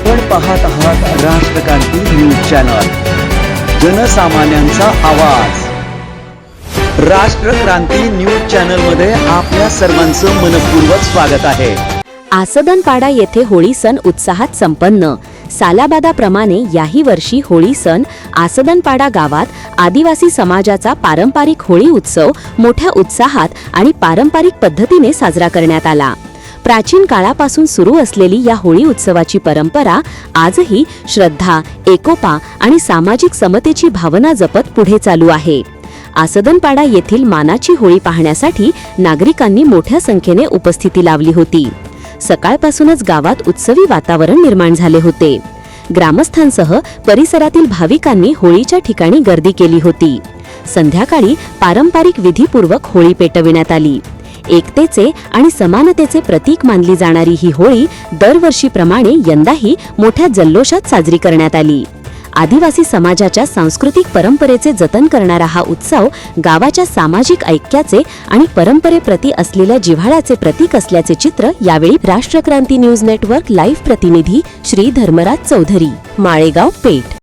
आपण पाहत आहात राष्ट्रक्रांती न्यूज चॅनल, जनसामान्यांचा आवाज। राष्ट्रक्रांती न्यूज चॅनल मध्ये आपल्या सर्वांचं मनपूर्वक स्वागत आहे। आसदनपाडा येथे होळी सण उत्साहात संपन्न। सालाबादाप्रमाणे याही वर्षी होळी सण आसदनपाडा गावात आदिवासी समाजाचा पारंपरिक होळी उत्सव मोठ्या उत्साहात आणि पारंपरिक पद्धतीने साजरा करण्यात आला। प्राचीन काळापासून सुरू असलेली या होळी उत्सवाची परंपरा आजही श्रद्धा, एकोपा आणि सामाजिक समतेची भावना जपत पुढे चालू आहे। आसदनपाडा येथील मानाची होळी पाहण्यासाठी नागरिकांनी मोठ्या संख्येने उपस्थिती लावली होती। सकाळपासूनच गावात उत्सवी वातावरण निर्माण झाले होते। ग्रामस्थांसह परिसरातील भाविकांनी होळीच्या ठिकाणी गर्दी केली होती। संध्याकाळी पारंपरिक विधीपूर्वक होळी पेटविण्यात आली। एकतेचे आणि समानतेचे प्रतीक मानली जाणारी ही होळी दरवर्षीप्रमाणे यंदाही मोठ्या जल्लोषात साजरी करण्यात आली। आदिवासी समाजाच्या सांस्कृतिक परंपरेचे जतन करणारा हा उत्सव गावाच्या सामाजिक ऐक्याचे आणि परंपरेप्रती असलेल्या जिव्हाळ्याचे प्रतीक असल्याचे चित्र यावेळी राष्ट्रक्रांती न्यूज नेटवर्क लाईव्ह प्रतिनिधी श्री धर्मराज चौधरी, माळेगाव पेठ।